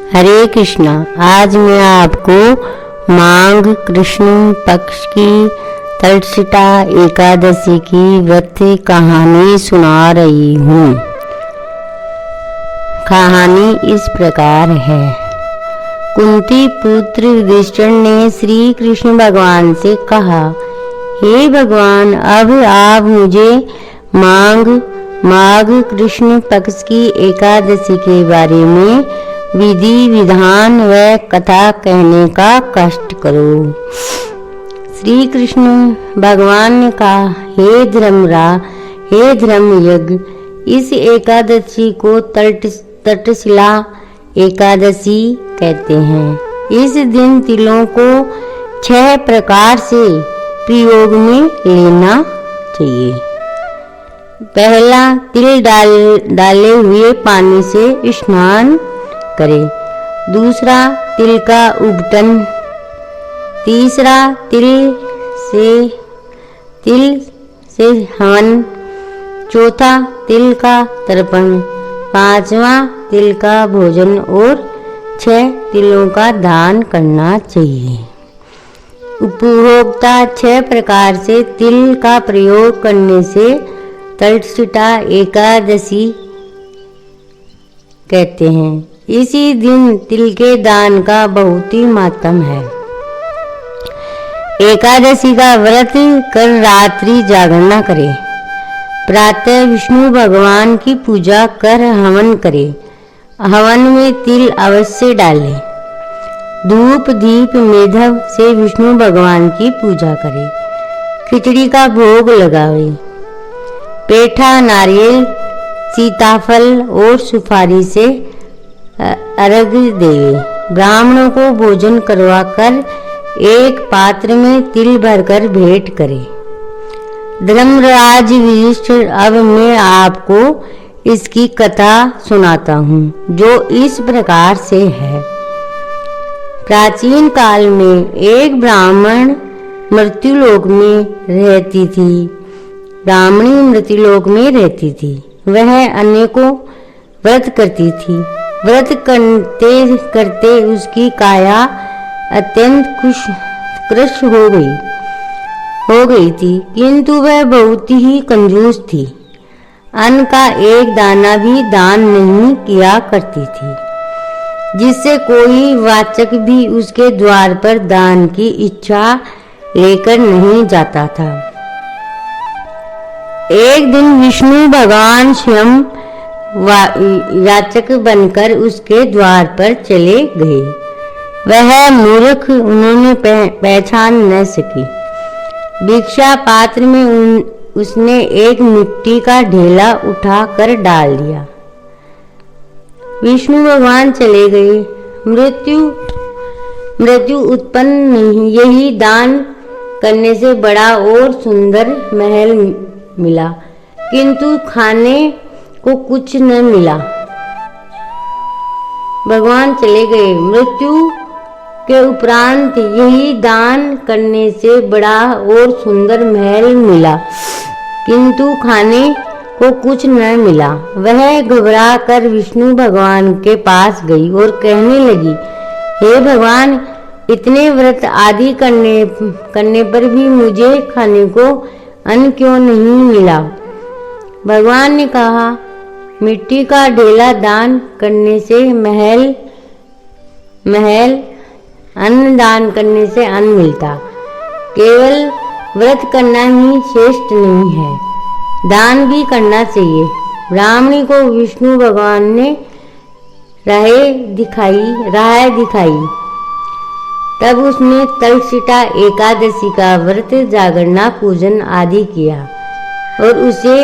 हरे कृष्णा। आज मैं आपको माघ कृष्ण पक्ष की तलछटा एकादशी की व्रत कहानी सुना रही हूँ। कहानी इस प्रकार है। कुंती पुत्र युधिष्ठिर ने श्री कृष्ण भगवान से कहा, हे भगवान, अब आप मुझे माघ कृष्ण पक्ष की एकादशी के बारे में विधि विधान व कथा कहने का कष्ट करो। श्री कृष्ण भगवान ने कहा, हे धर्मयज्ञ, इस एकादशी को तक्षशिला एकादशी कहते हैं। इस दिन तिलों को 6 प्रकार से प्रयोग में लेना चाहिए। पहला, तिल डाले हुए पानी से स्नान करें। दूसरा, तिल का उबटन। तीसरा, तिल से हवन। चौथा, तिल का तर्पण। पांचवा, तिल का भोजन। और 6 तिलों का दान करना चाहिए। उपभोक्ता 6 प्रकार से तिल का प्रयोग करने से तलछटा एकादशी कहते हैं। इसी दिन तिल के दान का बहुत ही महत्व है। एकादशी का व्रत कर रात्रि जागरण करें। प्रातः विष्णु भगवान की पूजा कर हवन करें। हवन में तिल अवश्य डालें। धूप दीप मेधव से विष्णु भगवान की पूजा करें। खिचड़ी का भोग लगावें। पेठा, नारियल, सीताफल और सुपारी से अर्घ्य देवे। ब्राह्मणों को भोजन करवाकर एक पात्र में तिल भरकर भेंट करें। धर्मराज युधिष्ठिर, अब मैं आपको इसकी कथा सुनाता हूँ, जो इस प्रकार से है। प्राचीन काल में एक ब्राह्मण मृत्युलोक में रहती थी। ब्राह्मणी मृत्युलोक में रहती थी। वह अनेकों व्रत करती थी। व्रत करते करते उसकी काया अत्यंत कृश हो गई थी, किंतु वह बहुत ही कंजूस थी। अन्न का एक दाना भी दान नहीं किया करती थी, जिससे कोई वाचक भी उसके द्वार पर दान की इच्छा लेकर नहीं जाता था। एक दिन विष्णु भगवान स्वयं याचक बनकर उसके द्वार पर चले गए। वह मूर्ख उन्होंने पहचान न सकी। भिक्षा पात्र में उसने एक मिट्टी का ढेला उठाकर डाल दिया। विष्णु भगवान चले गए। मृत्यु उत्पन्न नहीं। यही दान करने से बड़ा और सुंदर महल मिला, किंतु खाने को कुछ न मिला। भगवान चले गए। मृत्यु के उपरांत यही दान करने से बड़ा और सुंदर महल मिला, किंतु खाने को कुछ न मिला। वह घबरा कर विष्णु भगवान के पास गई और कहने लगी, हे भगवान, इतने व्रत आदि करने पर भी मुझे खाने को अन्न क्यों नहीं मिला? भगवान ने कहा, मिट्टी का ढेला दान करने से महल, अन्न दान करने से अन्न मिलता। केवल व्रत करना ही श्रेष्ठ नहीं है, दान भी करना चाहिए। ब्राह्मणी को विष्णु भगवान ने राह दिखाई। तब उसने तलछटा एकादशी का व्रत, जागरण, पूजन आदि किया और उसे